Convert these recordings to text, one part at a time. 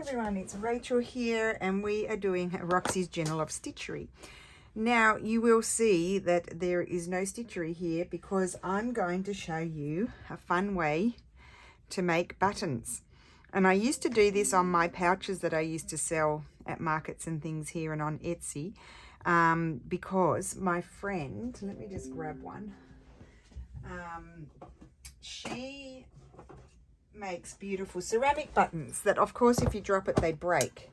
everyone, it's Rachel here and we are doing Roxy's Journal of Stitchery. Now you will see that there is no stitchery here because I'm going to show you a fun way to make buttons. And I used to do this on my pouches that I used to sell at markets and things here and on Etsy because my friend, let me just grab one, she makes beautiful ceramic buttons that, of course, if you drop it, they break.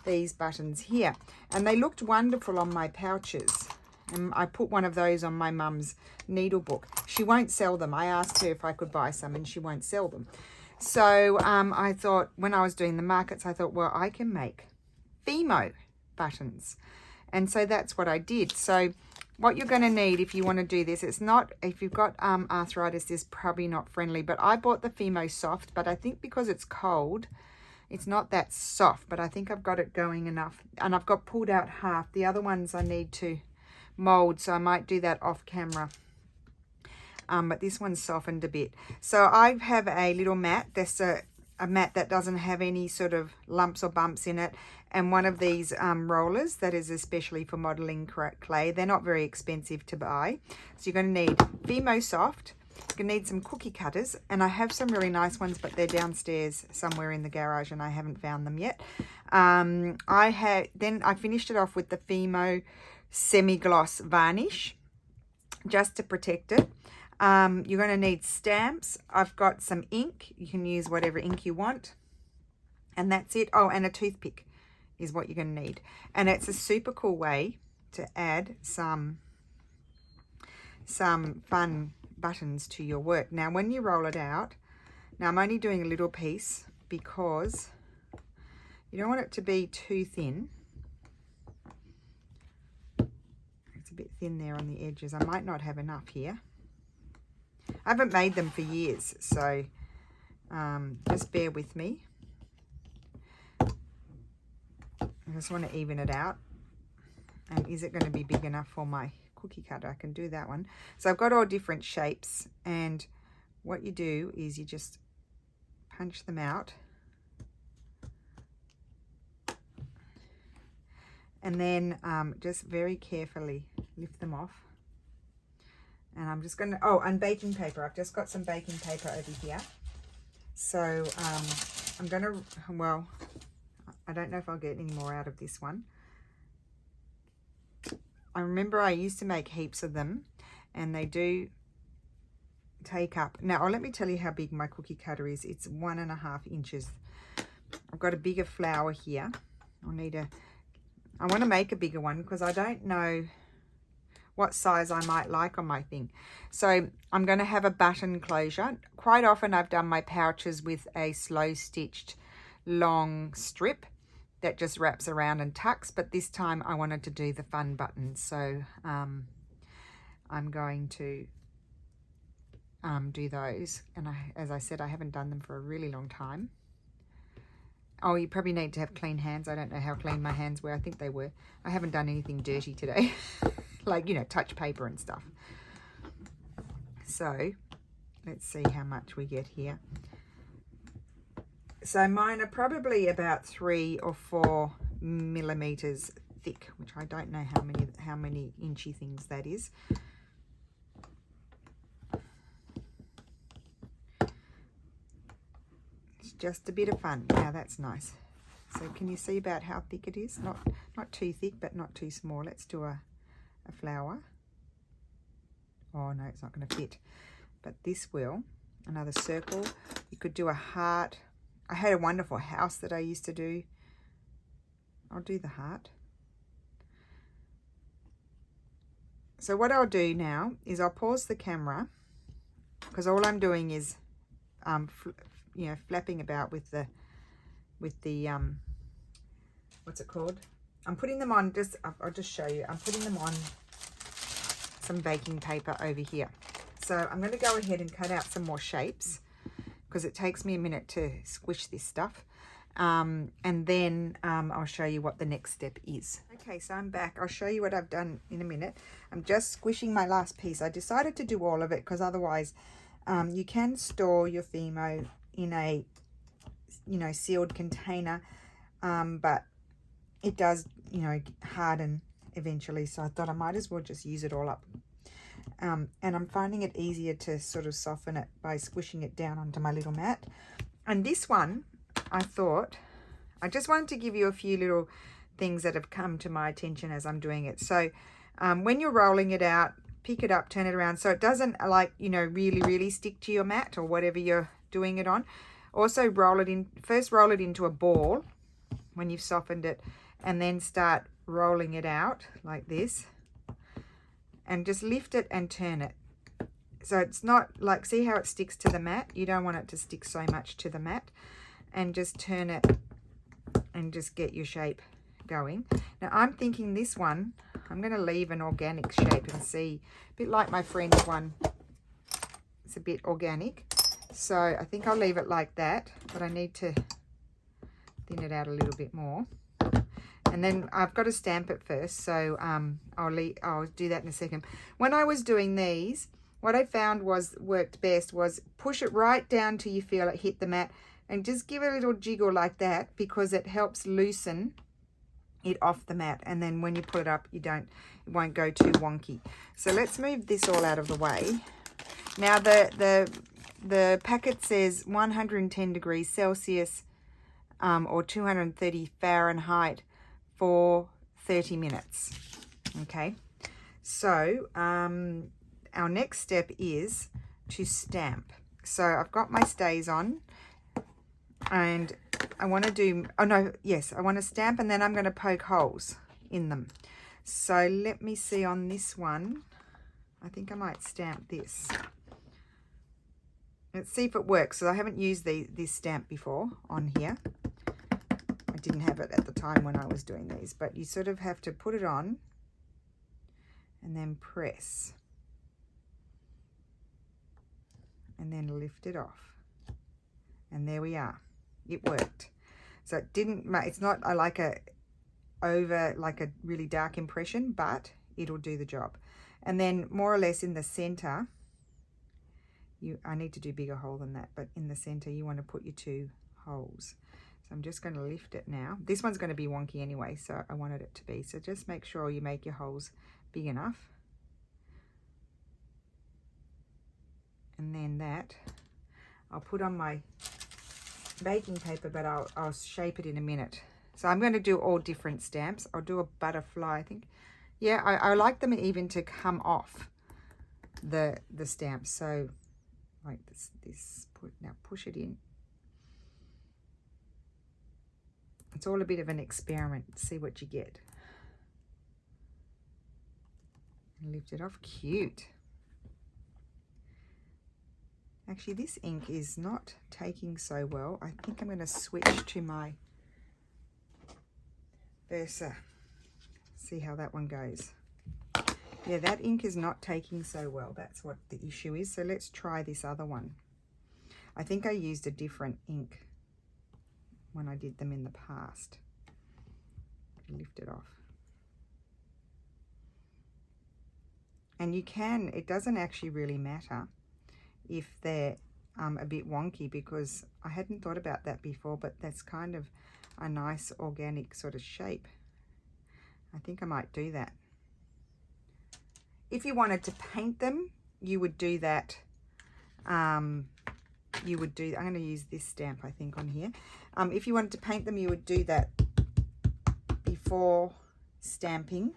These buttons here, and they looked wonderful on my pouches, and I put one of those on my mum's needle book. She won't sell them. I asked her if I could buy some and she won't sell them. So I thought, when I was doing the markets, I thought, well, I can make Fimo buttons, and so that's what I did. So what you're going to need if you want to do this, it's not, if you've got arthritis, this is probably not friendly, but I bought the Fimo Soft, but I think because it's cold, it's not that soft, but I think I've got it going enough. And I've got pulled out half. The other ones I need to mold, so I might do that off camera. But this one's softened a bit. So I have a little mat. That's a mat that doesn't have any sort of lumps or bumps in it. And one of these rollers that is especially for modeling clay. They're not very expensive to buy. So you're going to need Fimo Soft. You're going to need some cookie cutters, and I have some really nice ones, but they're downstairs somewhere in the garage and I haven't found them yet. Then I finished it off with the Fimo semi-gloss varnish just to protect it. You're going to need stamps. I've got some ink. You can use whatever ink you want, and that's it. Oh, and a toothpick is what you're going to need, and it's a super cool way to add some fun buttons to your work. Now when you roll it out, now I'm only doing a little piece because you don't want it to be too thin. It's a bit thin there on the edges. I might not have enough here. I haven't made them for years, so just bear with me. I just want to even it out. And is it going to be big enough for my cookie cutter? I can do that one. So I've got all different shapes, and what you do is you just punch them out, and then just very carefully lift them off. And I'm just going to, oh, and baking paper. I've just got some baking paper over here. So I'm going to, well, I don't know if I'll get any more out of this one. I remember I used to make heaps of them, and they do take up. Now, let me tell you how big my cookie cutter is. It's 1.5 inches. I've got a bigger flower here. I want to make a bigger one because I don't know what size I might like on my thing. So I'm going to have a button closure. Quite often I've done my pouches with a slow stitched long strip that just wraps around and tucks, but this time I wanted to do the fun buttons, so I'm going to do those. And as I said, I haven't done them for a really long time. Oh, you probably need to have clean hands. I don't know how clean my hands were. I think they were. I haven't done anything dirty today, like, you know, touch paper and stuff. So let's see how much we get here. So mine are probably about 3 or 4 millimeters thick, which I don't know how many inchy things that is. It's just a bit of fun. Now that's nice. So can you see about how thick it is? Not too thick, but not too small. Let's do a flower. Oh no, it's not going to fit, but this will. Another circle. You could do a heart. I had a wonderful house that I used to do. I'll do the heart. So what I'll do now is I'll pause the camera because all I'm doing is, you know, flapping about with the what's it called? I'm putting them on. I'll just show you. I'm putting them on some baking paper over here. So I'm going to go ahead and cut out some more shapes, because it takes me a minute to squish this stuff. And then I'll show you what the next step is. Okay, so I'm back. I'll show you what I've done in a minute. I'm just squishing my last piece. I decided to do all of it because otherwise you can store your Fimo in a, you know, sealed container but it does, you know, harden eventually. So I thought I might as well just use it all up. And I'm finding it easier to sort of soften it by squishing it down onto my little mat. And this one, I thought, I just wanted to give you a few little things that have come to my attention as I'm doing it. So when you're rolling it out, pick it up, turn it around so it doesn't, like, you know, really stick to your mat or whatever you're doing it on. Also roll it in, first roll it into a ball when you've softened it, and then start rolling it out like this, and just lift it and turn it. So it's not like, see how it sticks to the mat? You don't want it to stick so much to the mat. And just turn it and just get your shape going. Now I'm thinking this one, I'm going to leave an organic shape and see, a bit like my friend's one. It's a bit organic. So I think I'll leave it like that, but I need to thin it out a little bit more. And then I've got to stamp it first, so I'll do that in a second. When I was doing these, what I found worked best was push it right down till you feel it hit the mat, and just give it a little jiggle like that, because it helps loosen it off the mat. And then when you put it up, it won't go too wonky. So let's move this all out of the way. Now the packet says 110 degrees Celsius or 230 Fahrenheit for 30 minutes. Okay, so our next step is to stamp. So I've got my stays on, and I want to do, I want to stamp, and then I'm going to poke holes in them. So let me see on this one. I think I might stamp this. Let's see if it works. So I haven't used this stamp before on here. I didn't have it at the time when I was doing these, but you sort of have to put it on and then press and then lift it off. And there we are. It worked. So it didn't, it's not like a really dark impression, but it'll do the job. And then more or less in the center, I need to do a bigger hole than that, but in the center you want to put your 2 holes. So I'm just going to lift it now. This one's going to be wonky anyway, so I wanted it to be. So just make sure you make your holes big enough. And then that I'll put on my baking paper, but I'll shape it in a minute. So I'm going to do all different stamps. I'll do a butterfly, I think. Yeah, I like them even to come off the stamps. So like this, now push it in. It's all a bit of an experiment. See what you get. Lift it off. Cute. Actually, this ink is not taking so well. I think I'm going to switch to my Versa. See how that one goes. Yeah, that ink is not taking so well. That's what the issue is. So let's try this other one. I think I used a different ink when I did them in the past. Lift it off. And you can, it doesn't actually really matter if they're a bit wonky, because I hadn't thought about that before, but that's kind of a nice organic sort of shape. I think I might do that. If you wanted to paint them, you would do that. I'm going to use this stamp, I think, on here. If you wanted to paint them, you would do that before stamping,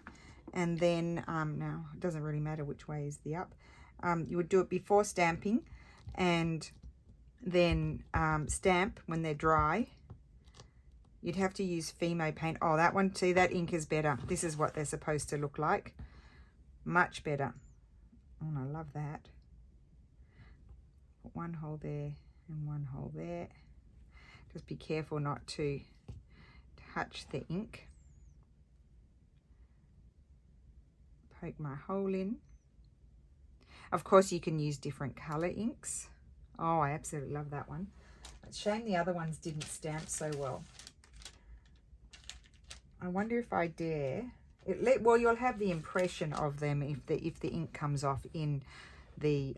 and then now it doesn't really matter which way is the up. You would do it before stamping, and then stamp when they're dry. You'd have to use Fimo paint. Oh, that one, see, that ink is better. This is what they're supposed to look like. Much better. Oh, I love that. Put one hole there and one hole there. Just be careful not to touch the ink. Poke my hole in. Of course, you can use different color inks. Oh, I absolutely love that one. It's a shame the other ones didn't stamp so well. I wonder if I dare. Well, you'll have the impression of them if the ink comes off in the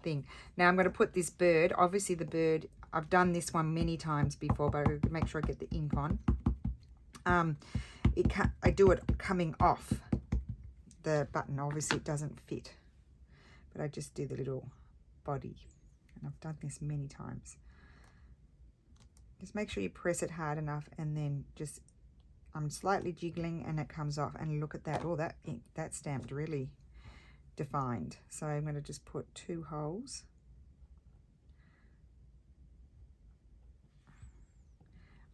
thing. Now I'm going to put this bird. Obviously, the bird I've done this one many times before, but I'll make sure I get the ink on. I do it coming off the button. Obviously it doesn't fit, but I just do the little body, and I've done this many times. Just make sure you press it hard enough, and then just I'm slightly jiggling and it comes off. And look at that. Oh, that stamped really defined. So I'm going to just put 2 holes.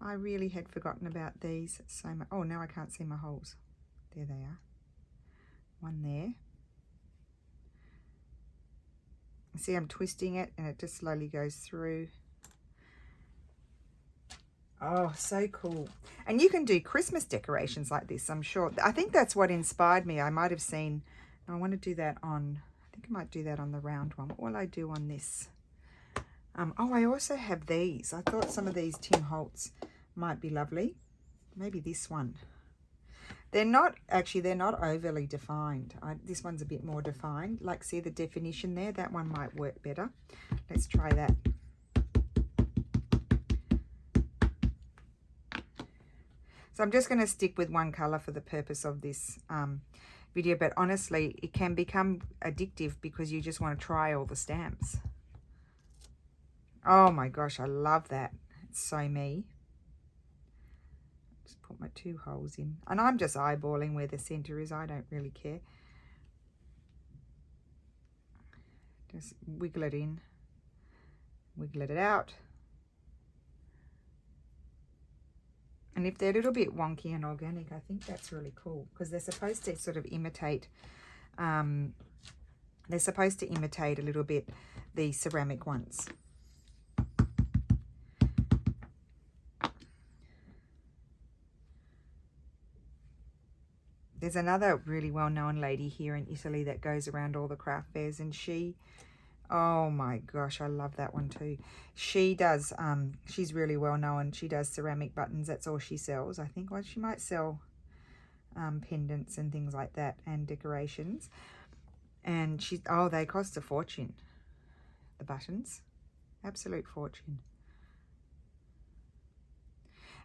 I really had forgotten about these so much. Oh, now I can't see my holes. There they are. One there. See, I'm twisting it and it just slowly goes through. Oh, so cool. And you can do Christmas decorations like this, I'm sure. I think that's what inspired me. I might have seen, I want to do that on, I think I might do that on the round one. What will I do on this? Oh, I also have these. I thought some of these Tim Holtz might be lovely. Maybe this one. They're not overly defined. This one's a bit more defined. Like, see the definition there? That one might work better. Let's try that. So I'm just going to stick with one color for the purpose of this video, but honestly, it can become addictive because you just want to try all the stamps. Oh my gosh, I love that. It's so me. Just put my 2 holes in. And I'm just eyeballing where the center is. I don't really care. Just wiggle it in, wiggle it out. And if they're a little bit wonky and organic, I think that's really cool because they're supposed to sort of imitate, a little bit the ceramic ones. There's another really well-known lady here in Italy that goes around all the craft fairs, and she, oh my gosh, I love that one too. She does, she's really well known. She does ceramic buttons. That's all she sells, I think. Well, she might sell pendants and things like that and decorations. And they cost a fortune, the buttons. Absolute fortune.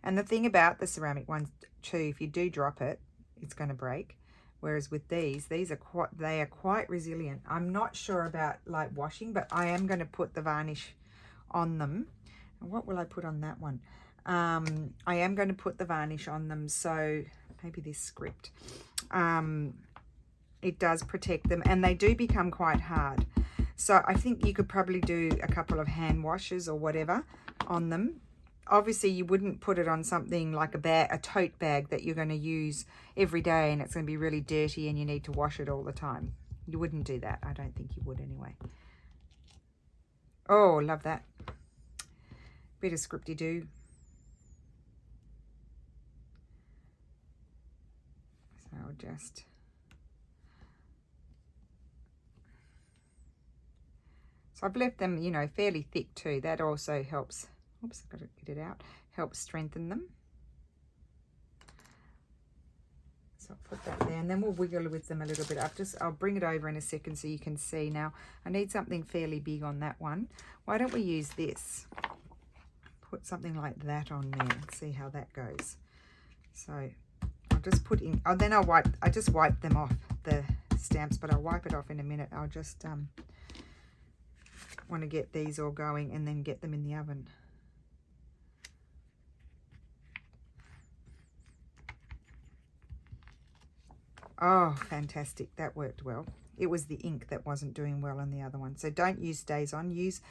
And the thing about the ceramic ones too, if you do drop it, it's going to break. Whereas with these are quite resilient. I'm not sure about like washing, but I am going to put the varnish on them. And what will I put on that one? I am going to put the varnish on them, so maybe this script. It does protect them, and they do become quite hard. So I think you could probably do a couple of hand washes or whatever on them. Obviously, you wouldn't put it on something like a tote bag that you're going to use every day and it's going to be really dirty and you need to wash it all the time. You wouldn't do that. I don't think you would anyway. Oh, love that. Bit of scripty-doo. So I'll just... So I've left them, you know, fairly thick too. That also helps. Oops, I've got to get it out. Helps strengthen them. So I'll put that there, and then we'll wiggle with them a little bit. I'll bring it over in a second so you can see. Now, I need something fairly big on that one. Why don't we use this? Put something like that on there and see how that goes. So I'll just put in, then I just wipe them off, the stamps, but I'll wipe it off in a minute. I'll just want to get these all going and then get them in the oven. Oh, fantastic. That worked well. It was the ink that wasn't doing well on the other one. So don't use StazOn. Use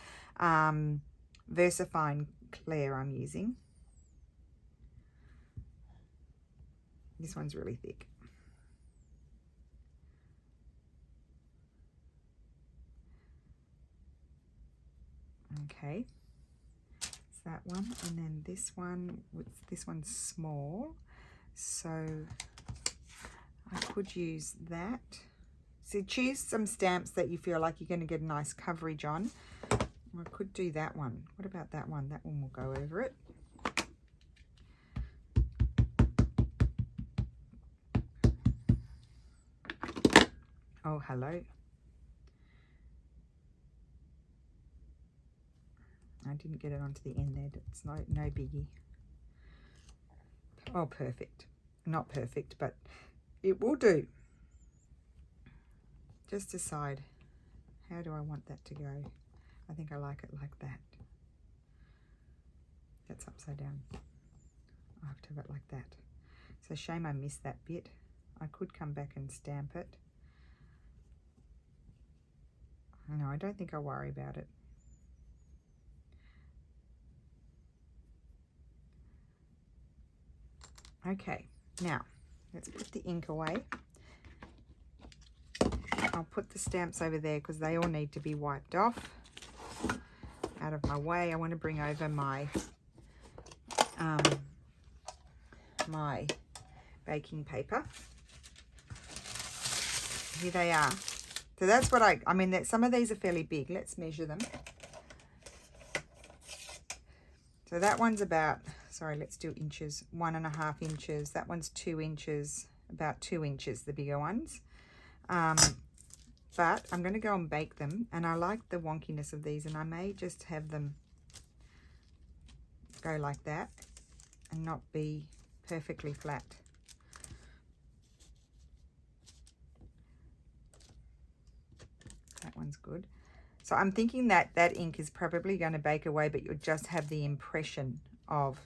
VersaFine Clear I'm using. This one's really thick. Okay. It's that one. And then this one's small. So... I could use that. So choose some stamps that you feel like you're going to get a nice coverage on. I could do that one. What about that one? That one will go over it. Oh, hello. I didn't get it onto the end there. It's no biggie. Oh, perfect. Not perfect, but it will do. Just decide, how do I want that to go? I think I like it like that. That's upside down. I have to have it like that. So shame I missed that bit. I could come back and stamp it. No, I don't think I'll worry about it. Okay, now let's put the ink away. I'll put the stamps over there because they all need to be wiped off. Out of my way. I want to bring over my my baking paper. Here they are. So that's what I mean, some of these are fairly big. Let's measure them. So that one's about, sorry, let's do inches, 1.5 inches. That one's 2 inches, about 2 inches, the bigger ones. But I'm going to go and bake them, and I like the wonkiness of these, and I may just have them go like that and not be perfectly flat. That one's good. So I'm thinking that that ink is probably going to bake away, but you'll just have the impression of,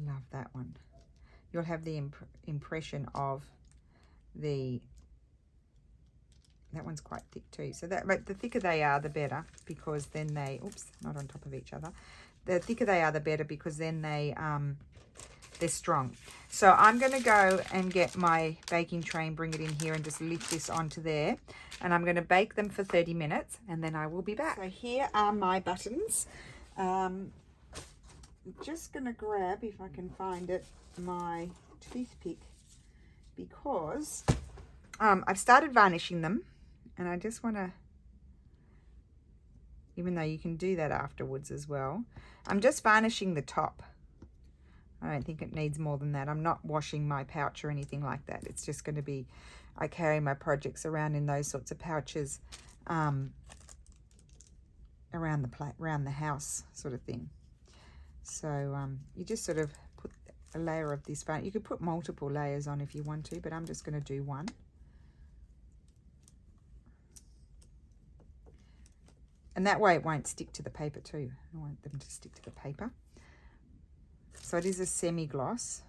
love that one. You'll have the impression of the, that one's quite thick too. So that, but the thicker they are, the better, because then they, oops, not on top of each other. The thicker they are, the better, because then they're strong. So I'm going to go and get my baking tray and bring it in here and just lift this onto there. And I'm going to bake them for 30 minutes and then I will be back. So here are my buttons. I'm just going to grab, if I can find it, my toothpick, because I've started varnishing them, and I just want to, even though you can do that afterwards as well, I'm just varnishing the top. I don't think it needs more than that. I'm not washing my pouch or anything like that. It's just going to be, I carry my projects around in those sorts of pouches around the house sort of thing. So you just sort of put a layer of this varnish. You could put multiple layers on if you want to, but I'm just going to do one. And that way it won't stick to the paper too. I want them to stick to the paper. So it is a semi-gloss.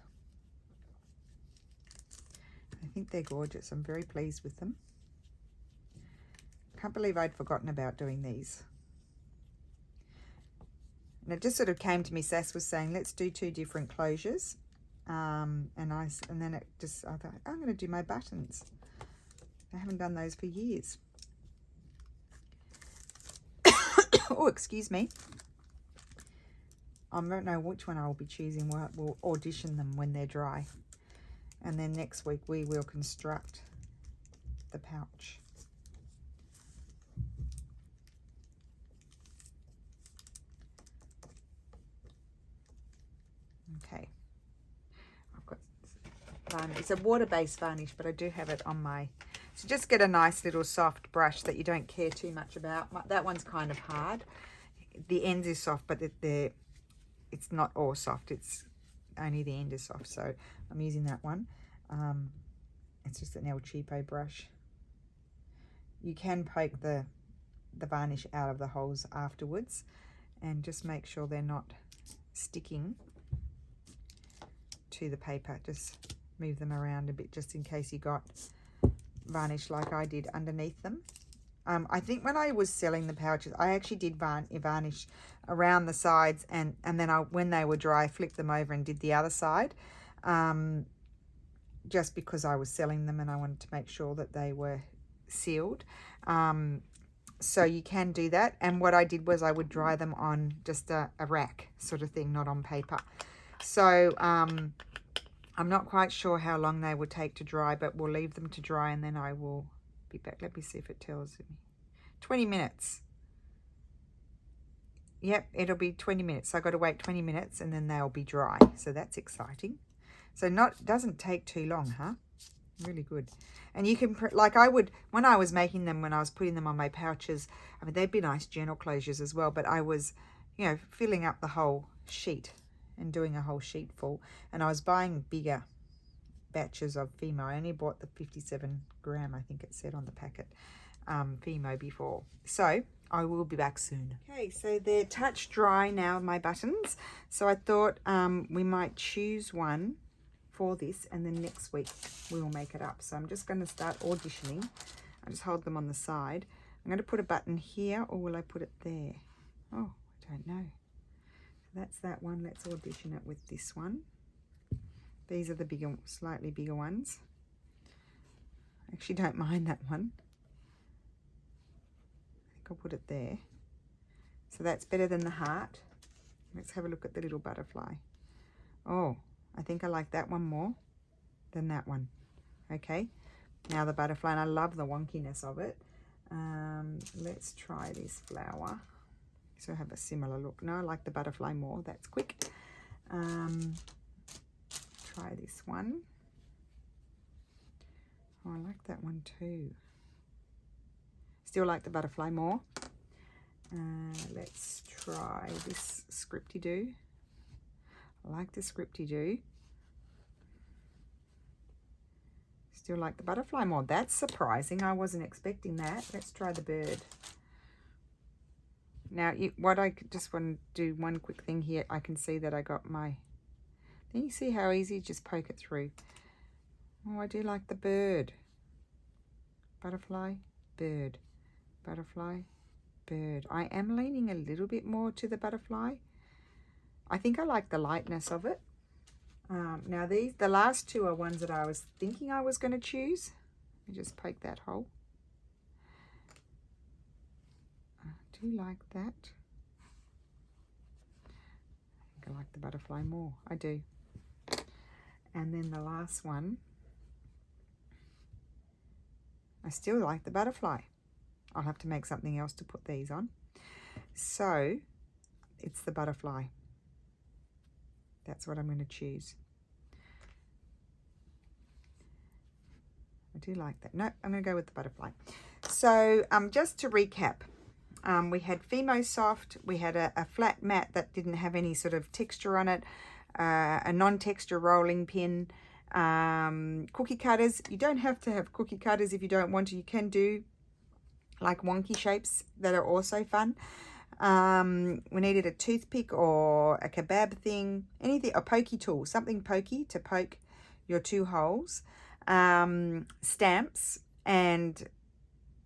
I think they're gorgeous. I'm very pleased with them. Can't believe I'd forgotten about doing these. And it just sort of came to me, Sass was saying, let's do 2 different closures. And then it just, I thought, I'm going to do my buttons. I haven't done those for years. Oh, excuse me. I don't know which one I will be choosing. We'll audition them when they're dry. And then next week we will construct the pouch. Okay. I've got varnish. It's a water-based varnish, but I do have it on my... So just get a nice little soft brush that you don't care too much about. That one's kind of hard. The ends is soft, but it's not all soft. It's only the end is soft. So I'm using that one. It's just an El Cheapo brush. You can poke the varnish out of the holes afterwards and just make sure they're not sticking to the paper. Just move them around a bit just in case you got varnish like I did underneath them. I think when I was selling the pouches, I actually did varnish around the sides, and then when they were dry, flipped them over and did the other side, just because I was selling them and I wanted to make sure that they were sealed. So you can do that. And what I did was I would dry them on just a rack sort of thing, not on paper. So I'm not quite sure how long they would take to dry, but we'll leave them to dry and then I will be back. Let me see if it tells me. 20 minutes. Yep, it'll be 20 minutes. So I've got to wait 20 minutes and then they'll be dry. So that's exciting. So doesn't take too long, huh? Really good. And you can, like I would, when I was making them, when I was putting them on my pouches, I mean, they'd be nice journal closures as well, but I was you know, filling up the whole sheet and doing a whole sheet full. And I was buying bigger batches of Fimo. I only bought the 57 gram, I think it said on the packet, Fimo before. So I will be back soon. Okay, so they're touch dry now, my buttons. So I thought we might choose one for this, and then next week we will make it up. So I'm just going to start auditioning. I just hold them on the side. I'm going to put a button here, or will I put it there? Oh, I don't know. So that's that one. Let's audition it with this one. These are the bigger, slightly bigger ones. I actually don't mind that one. I think I'll put it there. So that's better than the heart. Let's have a look at the little butterfly. Oh, I think I like that one more than that one. Okay, now the butterfly, and I love the wonkiness of it. Let's try this flower. So I have a similar look. No, I like the butterfly more. That's quick. Try this one. Oh, I like that one too. Still like the butterfly more. Let's try this scripty-doo. I like the scripty-doo. Still like the butterfly more. That's surprising. I wasn't expecting that. Let's try the bird. Now, what I just want to do one quick thing here. I can see that I got my... Then you see how easy, just poke it through. Oh, I do like the bird. Butterfly, bird. Butterfly, bird. I am leaning a little bit more to the butterfly. I think I like the lightness of it. Now the last two are ones that I was thinking I was going to choose. Let me just poke that hole. I do like that. I think I like the butterfly more. I do. And then the last one, I still like the butterfly. I'll have to make something else to put these on. So it's the butterfly. That's what I'm going to choose. I do like that. No, I'm going to go with the butterfly. So just to recap, we had Fimo Soft, we had a flat mat that didn't have any sort of texture on it, a non-texture rolling pin, cookie cutters. You don't have to have cookie cutters if you don't want to. You can do like wonky shapes that are also fun. We needed a toothpick or a kebab thing, anything, a pokey tool, something pokey to poke your two holes, stamps, and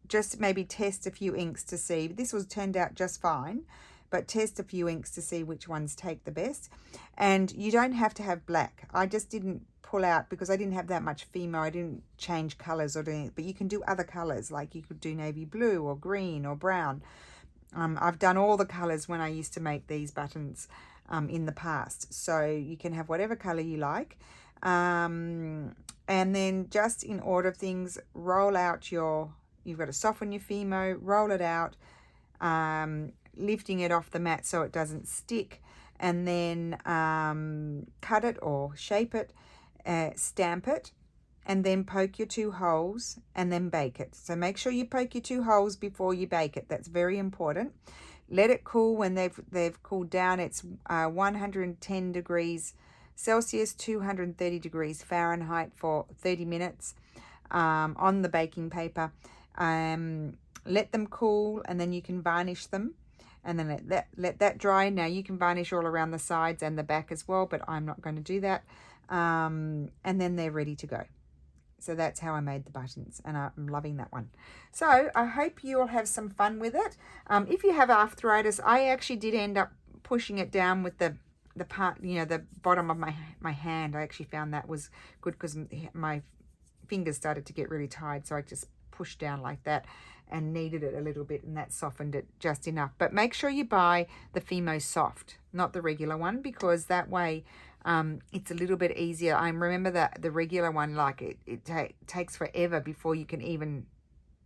just maybe test a few inks to see. This was turned out just fine, but test a few inks to see which ones take the best. And you don't have to have black. I just didn't pull out because I didn't have that much Fimo. I didn't change colors or anything, but you can do other colors, like you could do navy blue or green or brown. I've done all the colors when I used to make these buttons in the past. So you can have whatever color you like. And then just in order of things, roll out you've got to soften your Fimo, roll it out, lifting it off the mat so it doesn't stick, and then cut it or shape it, stamp it, and then poke your two holes and then bake it. So make sure you poke your two holes before you bake it. That's very important. Let it cool. When they've cooled down, it's 110 degrees Celsius, 230 degrees Fahrenheit for 30 minutes on the baking paper. Let them cool, and then you can varnish them, and then let that dry. Now you can varnish all around the sides and the back as well, but I'm not going to do that. And then they're ready to go. So that's how I made the buttons, and I'm loving that one. So I hope you will have some fun with it. If you have arthritis, I actually did end up pushing it down with the part, the bottom of my hand. I actually found that was good because my fingers started to get really tired, so I just pushed down like that and kneaded it a little bit, and that softened it just enough. But make sure you buy the Fimo Soft, not the regular one, because that way it's a little bit easier. I remember that the regular one, like it takes forever before you can even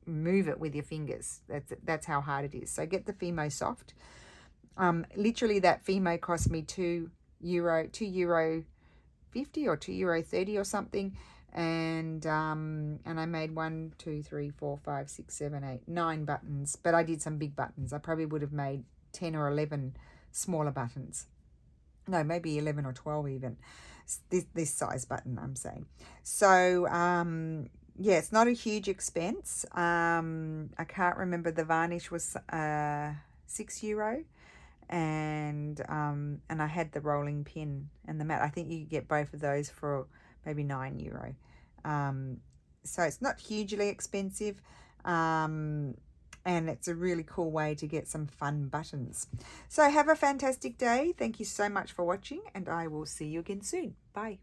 move it with your fingers. That's how hard it is. So get the Fimo Soft. Literally that Fimo cost me €2.50 or €2.30 or something. And I made 1, 2, 3, 4, 5, 6, 7, 8, 9 buttons, but I did some big buttons. I probably would have made 10 or 11 smaller buttons. No, maybe 11 or 12 even. This size button, I'm saying. So, yeah, it's not a huge expense. I can't remember, the varnish was €6. And I had the rolling pin and the mat. I think you could get both of those for maybe €9. So it's not hugely expensive, and it's a really cool way to get some fun buttons. So have a fantastic day. Thank you so much for watching, and I will see you again soon. Bye.